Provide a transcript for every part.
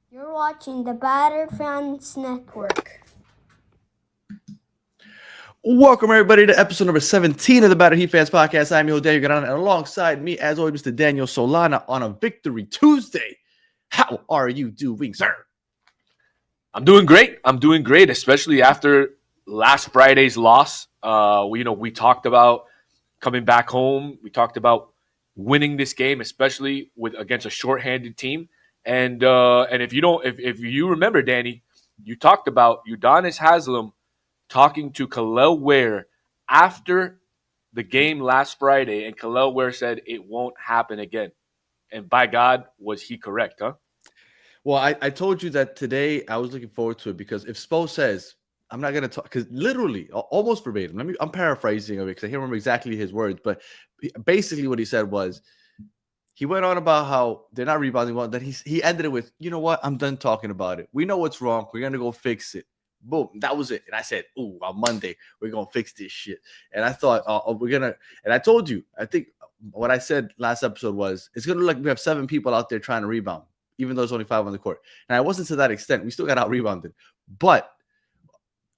You're watching the Batter Fans Network. Welcome, everybody, to episode number 17 of the Batter Heat Fans Podcast. I'm your Davion Mitchell, and alongside me, as always, Mr. Daniel Solana on a Victory Tuesday. How are you doing, sir? I'm doing great. Especially after last Friday's loss. We talked about coming back home. We talked about winning this game, especially with against a shorthanded team. And if you remember, Danny, you talked about Udonis Haslem talking to Khalil Ware after the game last Friday, and Khalil Ware said it won't happen again. And by God, was he correct, huh? Well, I told you that today I was looking forward to it because if Spo says, I'm not going to talk, because literally, almost verbatim, I'm paraphrasing of it because I can't remember exactly his words, but basically what he said was, he went on about how they're not rebounding well. Then he ended it with, you know what? I'm done talking about it. We know what's wrong. We're gonna go fix it. Boom. That was it. And I said, ooh, on Monday, we're gonna fix this shit. And I thought, we're gonna, and I told you, I think what I said last episode was it's gonna look like we have 7 people out there trying to rebound, even though there's only 5 on the court. And I wasn't to that extent. We still got out rebounded. But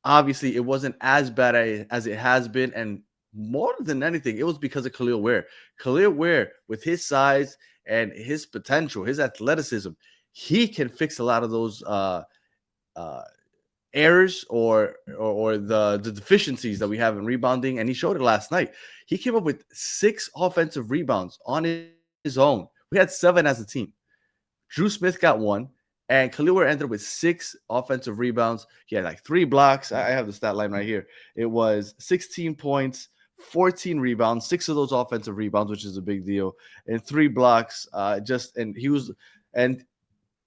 obviously it wasn't as bad as it has been. And more than anything, it was because of Khalil Ware. Khalil Ware, with his size and his potential, his athleticism, he can fix a lot of those uh, errors or the deficiencies that we have in rebounding. And he showed it last night. He came up with 6 offensive rebounds on his own. We had 7 as a team. Drew Smith got 1. And Khalil Ware ended up with 6 offensive rebounds. He had like 3 blocks. I have the stat line right here. It was 16 points, 14 rebounds, 6 of those offensive rebounds, which is a big deal, and 3 blocks. And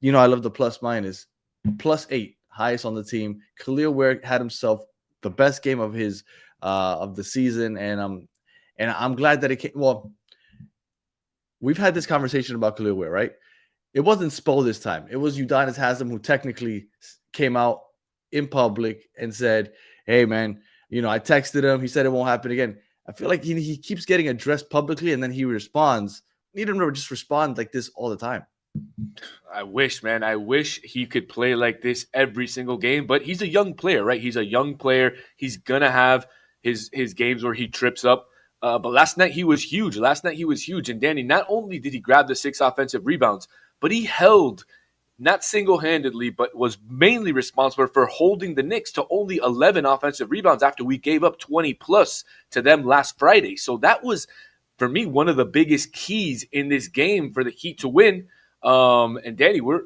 I love the plus minus, +8, highest on the team. Khalil Ware had himself the best game of the season, and I'm glad that it came. Well, we've had this conversation about Khalil Ware, right? It wasn't Spo this time. It was Udonis Haslem who technically came out in public and said, hey, man, I texted him. He said it won't happen again. I feel like he keeps getting addressed publicly and then he responds. Need him to just respond like this all the time. I wish, man. I wish he could play like this every single game. But he's a young player, right? He's a young player. He's gonna have his games where he trips up. But last night he was huge. And Danny, not only did he grab the 6 offensive rebounds, but he held, not single-handedly, but was mainly responsible for holding the Knicks to only 11 offensive rebounds after we gave up 20 plus to them last Friday. So that was, for me, one of the biggest keys in this game for the Heat to win. And Danny, we're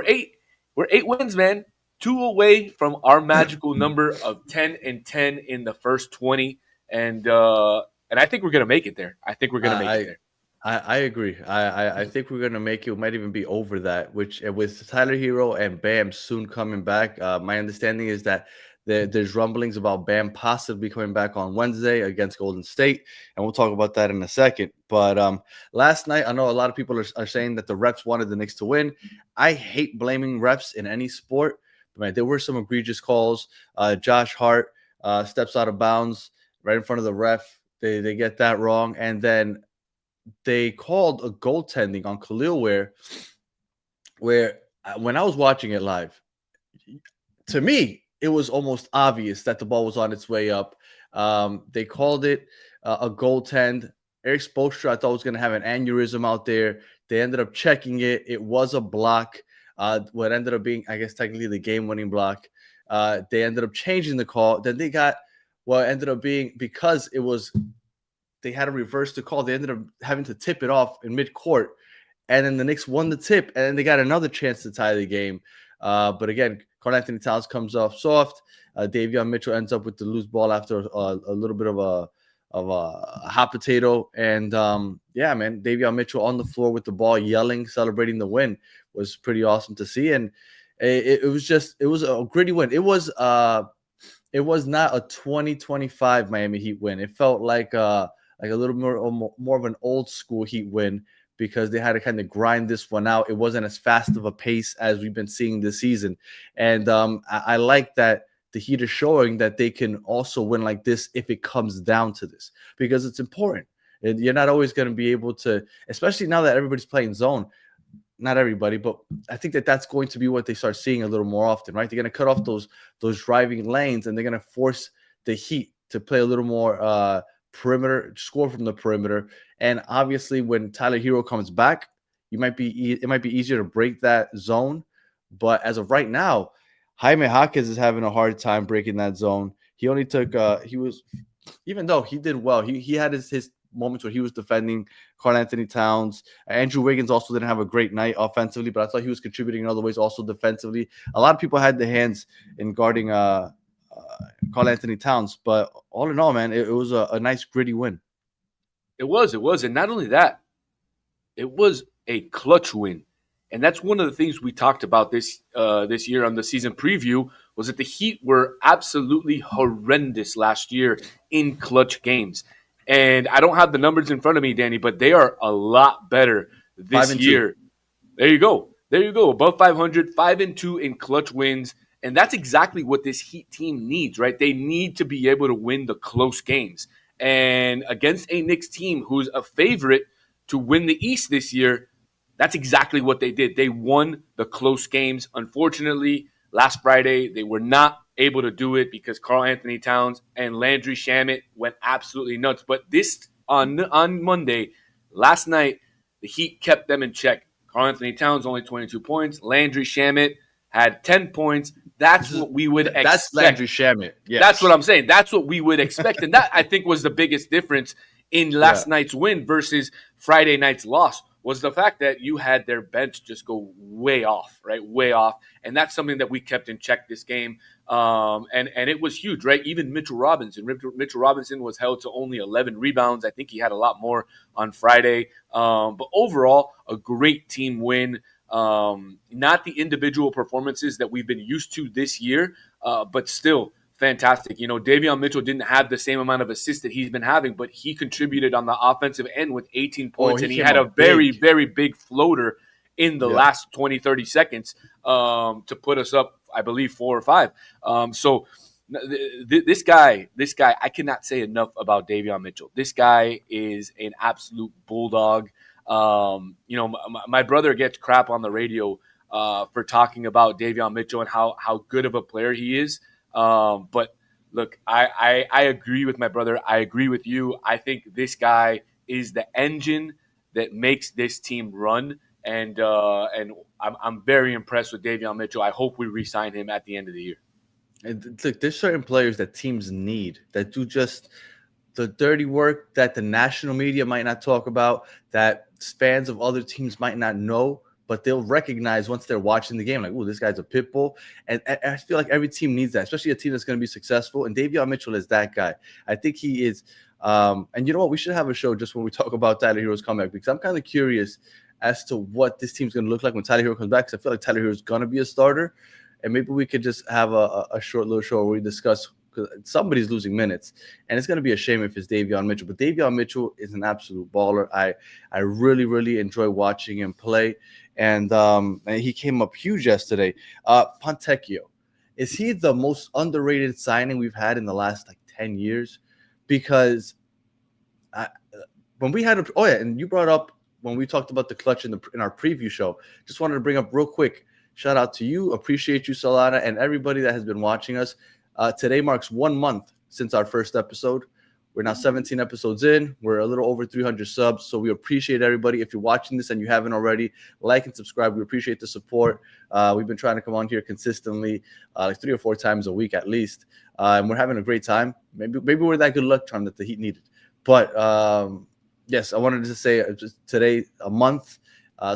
8 wins, man. 2 away from our magical number of 10-10 in the first 20, and I think we're gonna make it there. I agree. I think we're gonna make it. We might even be over that. Which with Tyler Hero and Bam soon coming back, my understanding is that there's rumblings about Bam possibly coming back on Wednesday against Golden State, and we'll talk about that in a second. But last night, I know a lot of people are saying that the refs wanted the Knicks to win. I hate blaming refs in any sport, but man, there were some egregious calls. Josh Hart steps out of bounds right in front of the ref. They get that wrong, and then they called a goaltending on Khalil Ware, where when I was watching it live, to me, it was almost obvious that the ball was on its way up. They called it a goaltend. Eric Spoelstra, I thought, was going to have an aneurysm out there. They ended up checking it. It was a block. What ended up being, I guess, technically the game-winning block. They ended up changing the call. Then they got what ended up being, because they had to reverse the call. They ended up having to tip it off in mid-court, and then the Knicks won the tip, and then they got another chance to tie the game. But again, Karl-Anthony Towns comes off soft. Davion Mitchell ends up with the loose ball after a little bit of a hot potato. And yeah, man, Davion Mitchell on the floor with the ball, yelling, celebrating the win, was pretty awesome to see. And it was a gritty win. It was not a 2025 Miami Heat win. It felt like a little more of an old school Heat win, because they had to kind of grind this one out. It wasn't as fast of a pace as we've been seeing this season. And I like that the Heat are showing that they can also win like this if it comes down to this, because it's important. You're not always going to be able to, especially now that everybody's playing zone. not everybody, but I think that that's going to be what they start seeing a little more often, right? They're going to cut off those driving lanes, and they're going to force the Heat to play a little more perimeter, score from the perimeter. And obviously, when Tyler Hero comes back, it might be easier to break that zone. But as of right now, Jaime Jaquez is having a hard time breaking that zone. He only took he was, even though he did well, he had his moments where he was defending Karl Anthony Towns. Andrew Wiggins also didn't have a great night offensively, but I thought he was contributing in other ways also defensively. A lot of people had the hands in guarding Karl Anthony Towns, but all in all, man, it was a nice gritty win. It was, and not only that, it was a clutch win. And that's one of the things we talked about this year on the season preview, was that the Heat were absolutely horrendous last year in clutch games. And I don't have the numbers in front of me, Danny, but they are a lot better this year. There you go. Above 500, 5-2 in clutch wins. And that's exactly what this Heat team needs, right? They need to be able to win the close games. And against a Knicks team who's a favorite to win the East this year, that's exactly what they did. They won the close games. Unfortunately, last Friday, they were not able to do it because Karl Anthony Towns and Landry Shamet went absolutely nuts. But this on Monday, last night, the Heat kept them in check. Karl Anthony Towns only 22 points. Landry Shamet had 10 points. That's what we would expect. That's Landry Shamet. Yes. That's what I'm saying. That's what we would expect. And that, I think, was the biggest difference in last night's win versus Friday night's loss, was the fact that you had their bench just go way off, right? Way off. And that's something that we kept in check this game. And it was huge, right? Even Mitchell Robinson was held to only 11 rebounds. I think he had a lot more on Friday. But overall, a great team win. Not the individual performances that we've been used to this year, but still fantastic. You know, Davion Mitchell didn't have the same amount of assists that he's been having, but he contributed on the offensive end with 18 points, and he had a very, very big floater in the last 20, 30 seconds to put us up, I believe, 4 or 5. So this guy, I cannot say enough about Davion Mitchell. This guy is an absolute bulldog. You know, my brother gets crap on the radio for talking about Davion Mitchell and how good of a player he is. But look, I agree with my brother. I agree with you. I think this guy is the engine that makes this team run. And I'm very impressed with Davion Mitchell. I hope we re-sign him at the end of the year. And look, there's certain players that teams need that do just the dirty work that the national media might not talk about, that fans of other teams might not know, but they'll recognize once they're watching the game, like, oh, this guy's a pit bull. And I feel like every team needs that, especially a team that's going to be successful. And Davion Mitchell is that guy. I think he is. And you know what? We should have a show just when we talk about Tyler Hero's comeback, because I'm kind of curious as to what this team's going to look like when Tyler Hero comes back, because I feel like Tyler Hero is going to be a starter. And maybe we could just have a short little show where we discuss, because somebody's losing minutes, and it's going to be a shame if it's Davion Mitchell. But Davion Mitchell is an absolute baller. I really, really enjoy watching him play, and he came up huge yesterday. Fontecchio, is he the most underrated signing we've had in the last 10 years? Because when we had and you brought up when we talked about the clutch in our preview show, just wanted to bring up real quick. Shout out to you. Appreciate you, Solana, and everybody that has been watching us. Today marks 1 month since our first episode. We're now 17 episodes in. We're a little over 300 subs, so we appreciate everybody. If you're watching this and you haven't already, like and subscribe. We appreciate the support. We've been trying to come on here consistently, 3 or 4 times a week at least, and we're having a great time. Maybe we're that good luck charm that the Heat needed. But yes, I wanted to say just today, a month.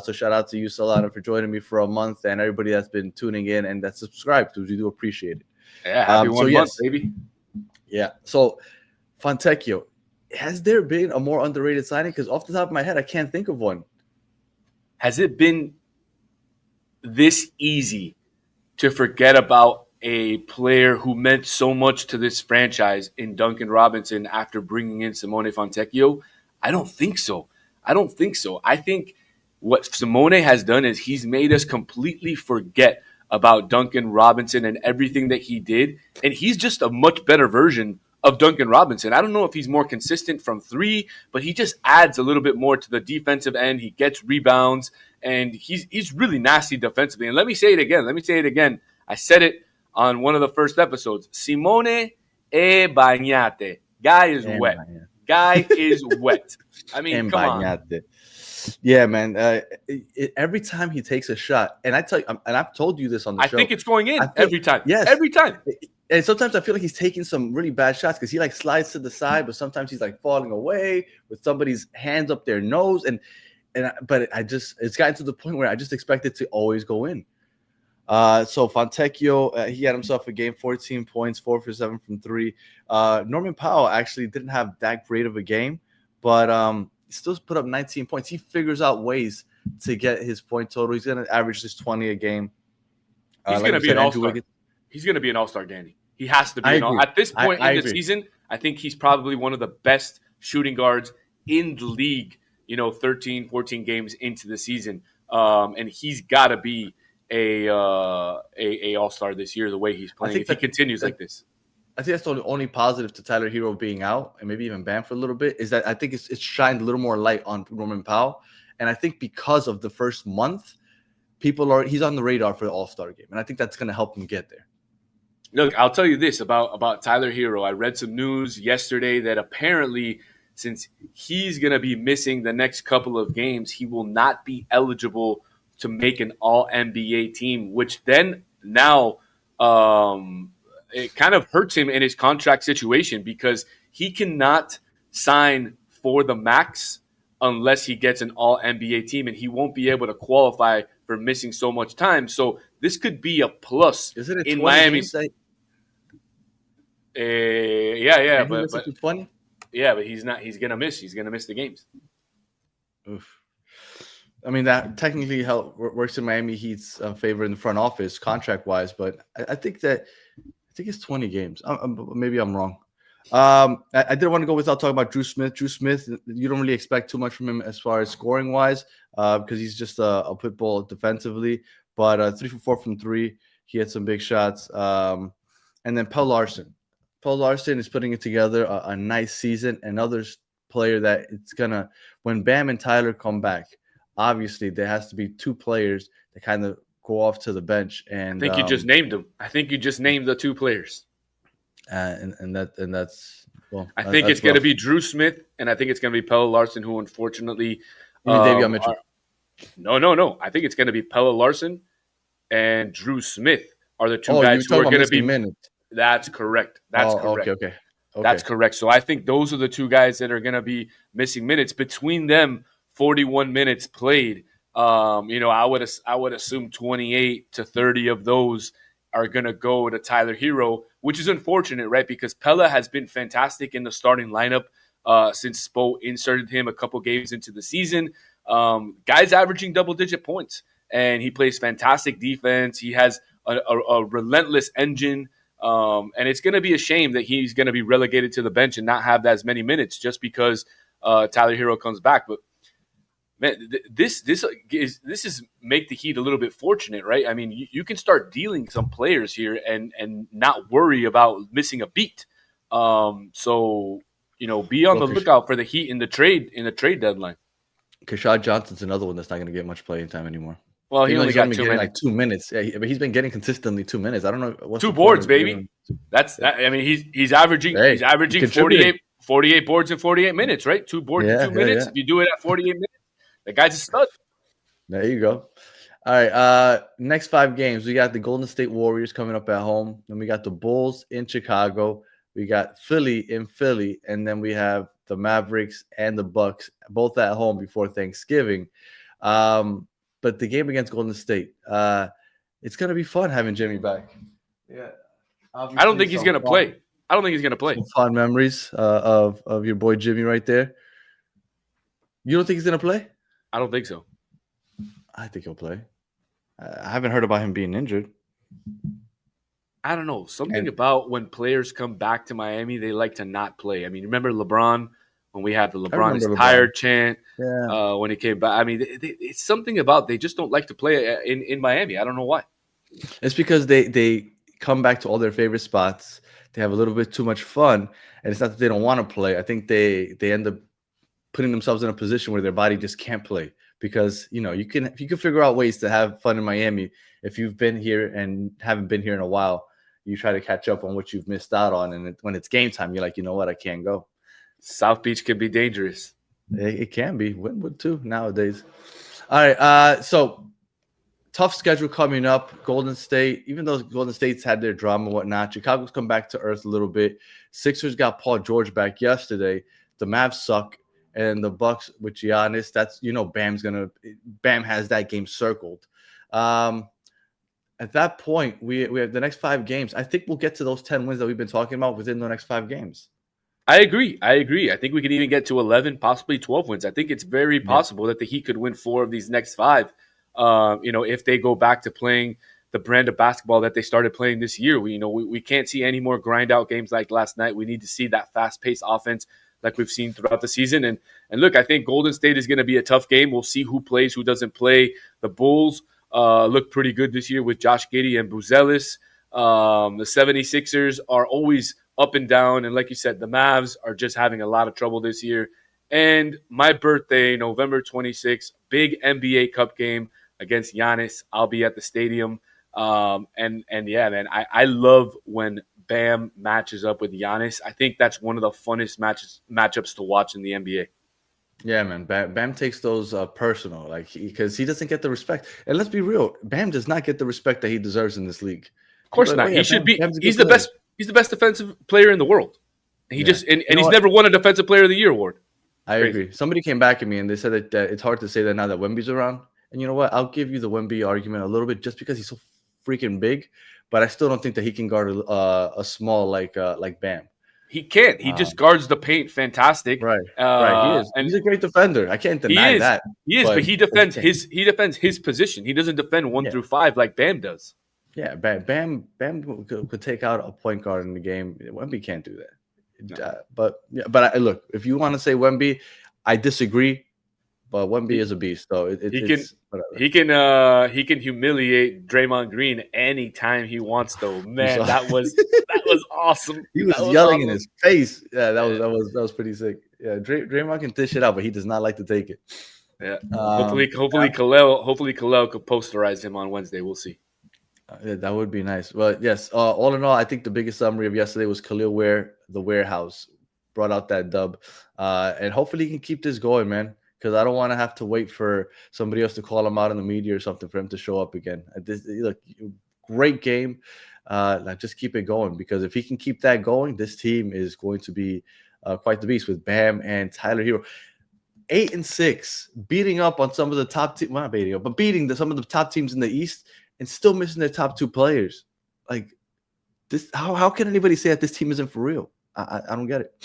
So shout out to you, Solana, for joining me for a month, and everybody that's been tuning in and that's subscribed, because we do appreciate it. Yeah, happy 1 month, baby. Yeah. So Fontecchio, has there been a more underrated signing? Because off the top of my head, I can't think of one. Has it been this easy to forget about a player who meant so much to this franchise in Duncan Robinson after bringing in Simone Fontecchio? I don't think so. I think what Simone has done is he's made us completely forget about Duncan Robinson and everything that he did. And he's just a much better version of Duncan Robinson. I don't know if he's more consistent from 3, but he just adds a little bit more to the defensive end. He gets rebounds, and he's really nasty defensively. And let me say it again. I said it on one of the first episodes. Simone e bagnate. Guy is wet. Guy is wet. I mean, come on. Yeah, man. Every time he takes a shot, and I tell you, and I've told you this on the show. I think it's going in every time. Yes, every time. And sometimes I feel like he's taking some really bad shots because he like slides to the side, but sometimes he's like falling away with somebody's hands up their nose, but it's gotten to the point where I just expect it to always go in. So Fontecchio, he had himself a game, 14 points, 4 for 7 from 3. Norman Powell actually didn't have that great of a game, but he still put up 19 points. He figures out ways to get his point total. He's going to average just 20 a game. He's going to be an all-star. He's going to be an all-star, Danny. He has to be. At this point in the season, I think he's probably one of the best shooting guards in the league, 13, 14 games into the season. And he's got to be a all-star this year the way he's playing. If he continues like this. I think that's the only positive to Tyler Hero being out and maybe even banned for a little bit is that I think it's shined a little more light on Norman Powell. And I think because of the first month, he's on the radar for the all-star game. And I think that's going to help him get there. Look, I'll tell you this about Tyler Hero. I read some news yesterday that apparently since he's going to be missing the next couple of games, he will not be eligible to make an all-NBA team, which then now it kind of hurts him in his contract situation because he cannot sign for the max unless he gets an all-NBA team, and he won't be able to qualify for missing so much time. So this could be a plus in Miami. Yeah, but 20? Yeah, but he's not. He's gonna miss. He's gonna miss the games. Oof. I mean, that technically works in Miami Heat's favor in the front office contract-wise, but I think it's 20 games. Maybe I'm wrong. I didn't want to go without talking about Drew Smith. Drew Smith, you don't really expect too much from him as far as scoring-wise because he's just a pit bull defensively. But 3 for 4 from 3. He had some big shots. And then Pelle Larsson. Pelle Larsson is putting it together a nice season. Another player that it's going to – when Bam and Tyler come back, obviously there has to be two players that kind of go off to the bench. And I think you just named them. I think you just named the two players. That's well. I think it's going to be Drew Smith, and I think it's going to be Pelle Larsson, who unfortunately. Davion Mitchell. No. I think it's going to be Pelle Larsson and Drew Smith are the two guys who are going to be minutes. That's correct. That's correct. Okay. That's correct. So I think those are the two guys that are going to be missing minutes. Between them, 41 minutes played. I would assume 28 to 30 of those are going to go to Tyler Hero, which is unfortunate, right? Because Pelle has been fantastic in the starting lineup since Spo inserted him a couple games into the season. Guy's averaging double-digit points, and he plays fantastic defense. He has a relentless engine, and it's going to be a shame that he's going to be relegated to the bench and not have as many minutes just because Tyler Hero comes back. But man, this is make the Heat a little bit fortunate, right? I mean, you can start dealing some players here and not worry about missing a beat. So be on the lookout for the Heat in the trade deadline. Kashad Johnson's another one that's not going to get much playing time anymore. Well, he only got 2 minutes. Like 2 minutes. Yeah, but he's been getting consistently 2 minutes. I don't know what's 2 boards, baby. I mean, he's averaging 48 boards in 48 minutes, right? 2 boards in 2 minutes. Yeah. If you do it at 48 minutes. The guy's a stud. There you go. All right. Next 5 games, we got the Golden State Warriors coming up at home. Then we got the Bulls in Chicago. We got Philly in Philly. And then we have the Mavericks and the Bucks both at home before Thanksgiving. But the game against Golden State, it's going to be fun having Jimmy back. Yeah. I don't think he's going to play. I don't think he's going to play. Some fun memories of your boy Jimmy right there. You don't think he's going to play? I don't think so. I think he'll play. I haven't heard about him being injured. I don't know. Something about when players come back to Miami, they like to not play. I mean, remember LeBron when we had the LeBron is tired chant when he came back? I mean, it's something about they just don't like to play in Miami. I don't know why. It's because they come back to all their favorite spots. They have a little bit too much fun. And it's not that they don't want to play. I think they end up putting themselves in a position where their body just can't play because if you can figure out ways to have fun in Miami. If you've been here and haven't been here in a while, you try to catch up on what you've missed out on, and when it's game time, you're like, you know what, I can't go. South Beach can be dangerous. It can be Wynwood too nowadays. All right, so tough schedule coming up. Golden State, even though Golden State's had their drama and whatnot, Chicago's come back to earth a little bit. Sixers got Paul George back yesterday. The Mavs suck, and the Bucks with Giannis. That's Bam has that game circled. At that point, we have the next 5 games. I think we'll get to those 10 wins that we've been talking about within the next 5 games. I agree. I think we could even get to 11, possibly 12 wins. I think it's very possible that the Heat could win 4 of these next 5. If they go back to playing the brand of basketball that they started playing this year. We can't see any more grind out games like last night. We need to see that fast paced offense like we've seen throughout the season. And look, I think Golden State is going to be a tough game. We'll see who plays, who doesn't play. The Bulls look pretty good this year with Josh Giddey and Buzelis. The 76ers are always up and down. And like you said, the Mavs are just having a lot of trouble this year. And my birthday, November 26th, big NBA Cup game against Giannis. I'll be at the stadium. And yeah, man, I love when Bam matches up with Giannis. I think that's one of the funnest matchups to watch in the NBA. Yeah, man. Bam takes those personal, because he doesn't get the respect. And let's be real, Bam does not get the respect that he deserves in this league. Of course not. He should be. He's the best. He's the best defensive player in the world. He's never won a Defensive Player of the Year award. I agree. Somebody came back at me and they said that it's hard to say that now that Wemby's around. And you know what? I'll give you the Wemby argument a little bit just because he's so freaking big, but I still don't think that he can guard a small like Bam. He can't. He just guards the paint fantastic. Right. Right. He is. And he's a great defender. I can't deny that. He is, but he defends his position. He doesn't defend 1 through 5 like Bam does. Yeah, Bam could take out a point guard in the game. Wemby can't do that. No. But look, if you want to say Wemby, I disagree. But Wemby is a beast, though. He can humiliate Draymond Green anytime he wants, though. Man, that was awesome. He was yelling in his face. Yeah, that was pretty sick. Yeah, Draymond can dish it out, but he does not like to take it. Yeah. Hopefully Khalil could posterize him on Wednesday. We'll see. Yeah, that would be nice. But yes, all in all, I think the biggest summary of yesterday was Khalil Ware, the warehouse, brought out that dub, and hopefully he can keep this going, man. Because I don't want to have to wait for somebody else to call him out in the media or something for him to show up again. Look, great game. Just keep it going, because if he can keep that going, this team is going to be quite the beast with Bam and Tyler Hero. 8-6, beating up on some of the top teams. Well, not beating up, but beating some of the top teams in the East and still missing their top 2 players. Like this, how can anybody say that this team isn't for real? I don't get it.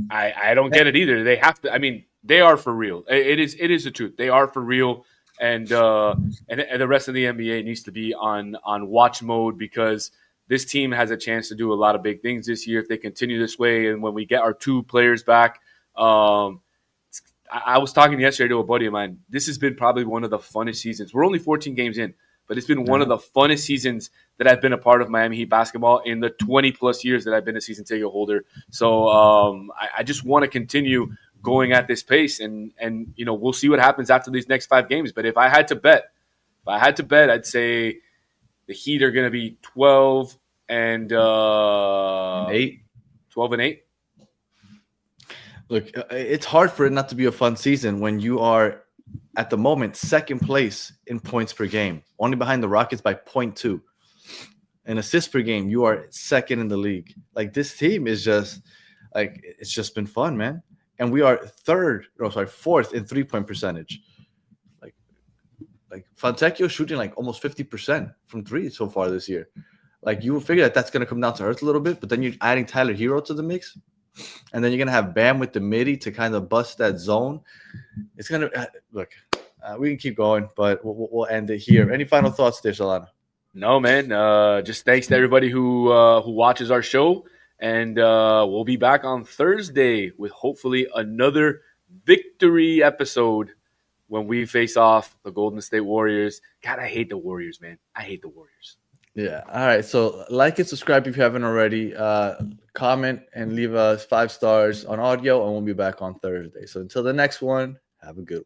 I don't get it either. They have to. I mean, they are for real. It is the truth. They are for real, and the rest of the NBA needs to be on watch mode, because this team has a chance to do a lot of big things this year if they continue this way. And when we get our 2 players back, I was talking yesterday to a buddy of mine. This has been probably one of the funnest seasons. We're only 14 games in, but it's been one of the funnest seasons that I've been a part of Miami Heat basketball in the 20-plus years that I've been a season ticket holder. So I just want to continue going at this pace, and we'll see what happens after these next 5 games. But if I had to bet, I'd say the Heat are going to be 12 and 8. 12 and 8. Look, it's hard for it not to be a fun season when you are at the moment second place in points per game, only behind the Rockets by 0.2. In assists per game, you are second in the league. Like, this team is just it's just been fun, man. And we are fourth in 3-point percentage. Like Fontecchio shooting like almost 50% from 3 so far this year. Like, you would figure that that's going to come down to earth a little bit, but then you're adding Tyler Hero to the mix, and then you're going to have Bam with the midi to kind of bust that zone. It's going to look. We can keep going, but we'll end it here. Any final thoughts there, Solana? No, man. Just thanks to everybody who watches our show. And we'll be back on Thursday with hopefully another victory episode when we face off the Golden State Warriors. God, I hate the Warriors, man. I hate the Warriors. Yeah. All right. So like and subscribe if you haven't already. Comment and leave us 5 stars on audio, and we'll be back on Thursday. So until the next one, have a good one.